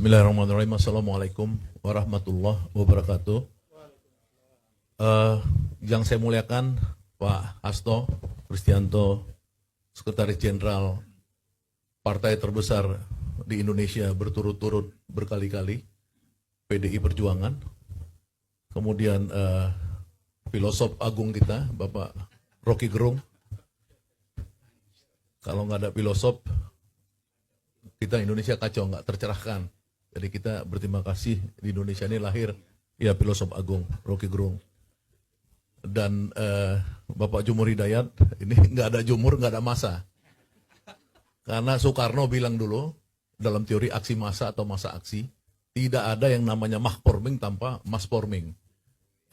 Bismillahirrahmanirrahim. Assalamualaikum warahmatullahi wabarakatuh. Yang saya muliakan Pak Hasto Kristianto, Sekretaris Jenderal partai terbesar di Indonesia berturut-turut berkali-kali, PDI Perjuangan. Kemudian filosof agung kita, Bapak Rocky Gerung. Kalau nggak ada filosof, kita Indonesia kacau, nggak tercerahkan. Jadi kita berterima kasih di Indonesia ini lahir ya filosof agung Rocky Gerung. Dan Bapak Jumur Hidayat, ini nggak ada jumur, nggak ada masa. Karena Soekarno bilang dulu dalam teori aksi massa atau masa aksi, tidak ada yang namanya mahforming tanpa massforming.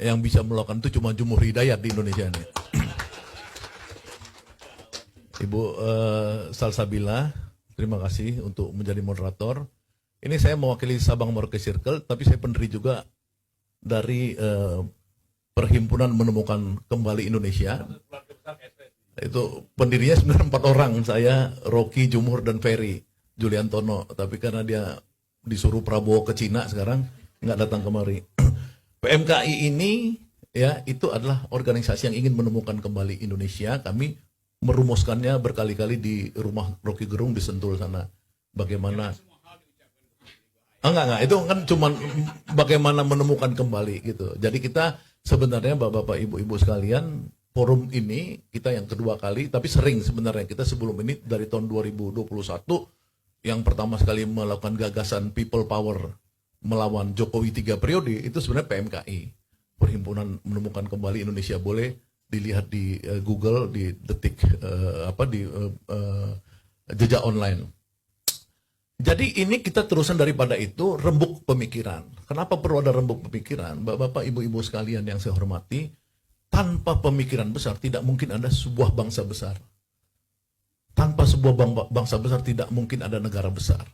Yang bisa melakukan itu cuma Jumur Hidayat di Indonesia ini. Ibu Salsabila, terima kasih untuk menjadi moderator. Ini saya mewakili Sabang Merauke Circle, tapi saya pendiri juga dari Perhimpunan Menemukan Kembali Indonesia. Itu pendirinya sebenarnya 4 orang, saya, Rocky, Jumur, dan Ferry Juliantono. Tapi karena dia disuruh Prabowo ke Cina sekarang, nggak datang kemari. PMKI ini ya itu adalah organisasi yang ingin menemukan kembali Indonesia. Kami merumuskannya berkali-kali di rumah Rocky Gerung di Sentul sana. Bagaimana? Enggak, itu kan cuma bagaimana menemukan kembali gitu. Jadi kita sebenarnya Bapak-bapak, Ibu-ibu sekalian, forum ini kita yang kedua kali, tapi sering sebenarnya kita sebelum ini dari tahun 2021 yang pertama sekali melakukan gagasan people power melawan Jokowi 3 periode itu sebenarnya PMKI, Perhimpunan Menemukan Kembali Indonesia. Boleh dilihat di Google, di detik jejak online. Jadi ini kita terusan daripada itu rembuk pemikiran. Kenapa perlu ada rembuk pemikiran? Bapak, Ibu-ibu sekalian yang saya hormati, tanpa pemikiran besar tidak mungkin ada sebuah bangsa besar. Tanpa sebuah bangsa besar tidak mungkin ada negara besar.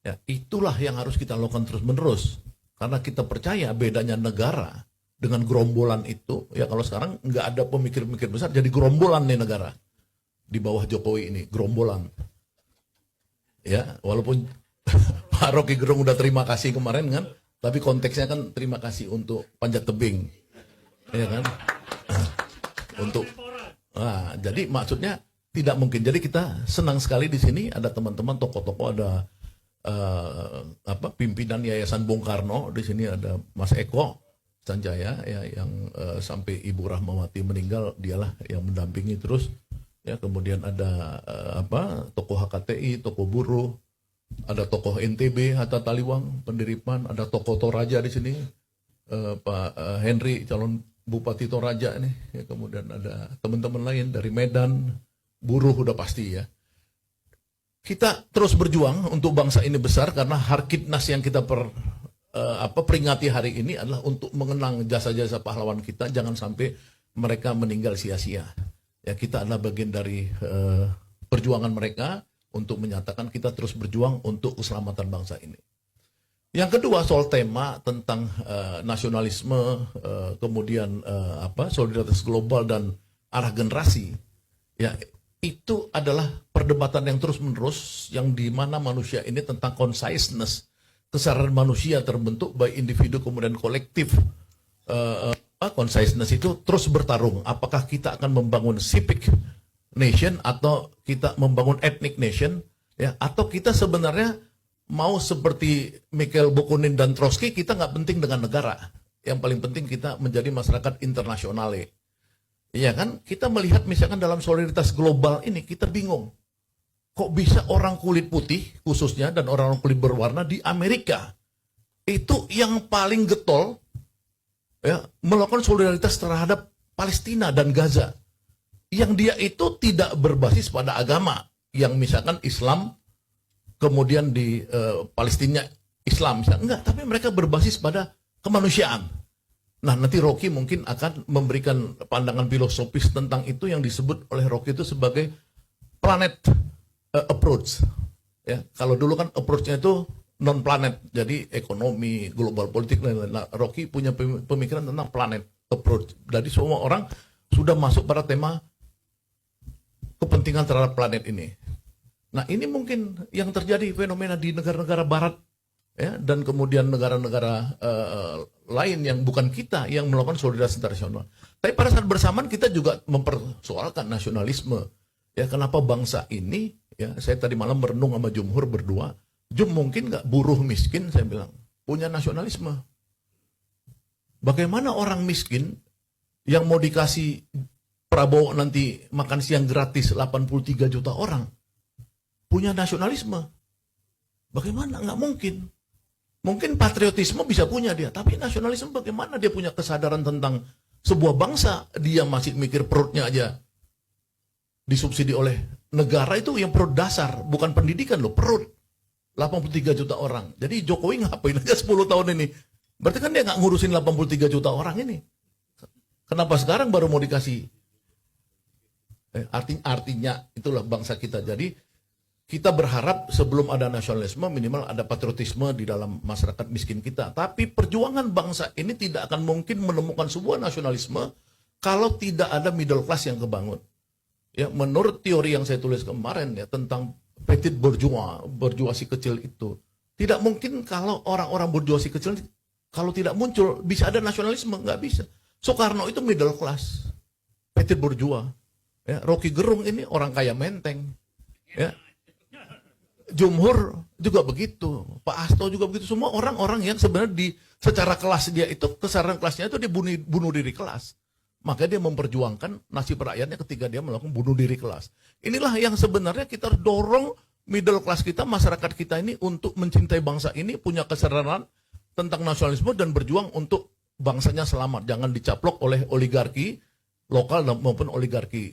Ya, itulah yang harus kita lakukan terus-menerus. Karena kita percaya bedanya negara dengan gerombolan itu, ya kalau sekarang nggak ada pemikir-pemikir besar, jadi gerombolan nih negara. Di bawah Jokowi ini, gerombolan. Ya, walaupun Pak Rocky Gerung udah terima kasih kemarin kan, tapi konteksnya kan terima kasih untuk panjat tebing. Ya kan? Jadi maksudnya tidak mungkin. Jadi kita senang sekali di sini ada teman-teman tokoh-tokoh, ada pimpinan Yayasan Bung Karno, di sini ada Mas Eko Sanjaya ya, yang sampai Ibu Rahmawati meninggal dialah yang mendampingi terus. Ya, kemudian ada tokoh HKTI, tokoh buruh, ada tokoh NTB Hatta Taliwang, pendiri PAN, ada tokoh Toraja di sini, Pak Henry calon Bupati Toraja nih. Ya, kemudian ada teman-teman lain dari Medan, buruh udah pasti ya. Kita terus berjuang untuk bangsa ini besar karena Harkitnas yang kita peringati hari ini adalah untuk mengenang jasa-jasa pahlawan kita, jangan sampai mereka meninggal sia-sia. Ya, kita adalah bagian dari perjuangan mereka untuk menyatakan kita terus berjuang untuk keselamatan bangsa ini. Yang kedua soal tema tentang nasionalisme, kemudian solidaritas global dan arah generasi. Ya, itu adalah perdebatan yang terus-menerus yang di mana manusia ini tentang consciousness, kesadaran manusia terbentuk baik individu kemudian kolektif. Consciousness itu terus bertarung. Apakah kita akan membangun civic nation atau kita membangun ethnic nation, ya? Atau kita sebenarnya mau seperti Mikhail Bakunin dan Trotsky, kita nggak penting dengan negara. Yang paling penting kita menjadi masyarakat internasional. Iya kan? Kita melihat misalkan dalam solidaritas global ini kita bingung. Kok bisa orang kulit putih khususnya dan orang kulit berwarna di Amerika itu yang paling getol ya, melakukan solidaritas terhadap Palestina dan Gaza, yang dia itu tidak berbasis pada agama, yang misalkan Islam, kemudian di Palestina Islam, misalkan. Enggak, tapi mereka berbasis pada kemanusiaan. Nah, nanti Rocky mungkin akan memberikan pandangan filosofis tentang itu yang disebut oleh Rocky itu sebagai planet approach. Ya, kalau dulu kan approach-nya itu non planet, jadi ekonomi, global politik, lain-lain. Nah, Rocky punya pemikiran tentang planet approach. Jadi semua orang sudah masuk pada tema kepentingan terhadap planet ini. Nah, ini mungkin yang terjadi fenomena di negara-negara barat ya, dan kemudian negara-negara lain yang bukan kita yang melakukan solidaritas internasional. Tapi pada saat bersamaan kita juga mempersoalkan nasionalisme. Ya, kenapa bangsa ini, ya, saya tadi malam merenung sama Jumhur berdua, mungkin nggak buruh miskin, saya bilang, punya nasionalisme. Bagaimana orang miskin yang mau dikasih Prabowo nanti makan siang gratis 83 juta orang punya nasionalisme? Bagaimana? Nggak mungkin. Mungkin patriotisme bisa punya dia, tapi nasionalisme bagaimana dia punya kesadaran tentang sebuah bangsa? Dia masih mikir perutnya aja disubsidi oleh negara, itu yang perut dasar, bukan pendidikan loh, perut. 83 juta orang. Jadi Jokowi ngapain aja 10 tahun ini? Berarti kan dia nggak ngurusin 83 juta orang ini. Kenapa sekarang baru mau dikasih? Artinya itulah bangsa kita. Jadi kita berharap sebelum ada nasionalisme minimal ada patriotisme di dalam masyarakat miskin kita. Tapi perjuangan bangsa ini tidak akan mungkin menemukan sebuah nasionalisme kalau tidak ada middle class yang kebangun. Ya, menurut teori yang saya tulis kemarin ya tentang petit bourgeois, bourgeoisie kecil itu, tidak mungkin kalau orang-orang bourgeoisie kecil kalau tidak muncul bisa ada nasionalisme, nggak bisa. Soekarno itu middle class, petit bourgeois. Ya, Rocky Gerung ini orang kaya menteng. Ya. Jumhur juga begitu, Pak Hasto juga begitu. Semua orang-orang yang sebenarnya secara kelas dia itu, kesadaran kelasnya itu dia bunuh diri kelas. Maka dia memperjuangkan nasib rakyatnya ketika dia melakukan bunuh diri kelas. Inilah yang sebenarnya kita dorong middle class kita, masyarakat kita ini untuk mencintai bangsa ini, punya kesadaran tentang nasionalisme dan berjuang untuk bangsanya selamat. Jangan dicaplok oleh oligarki lokal maupun oligarki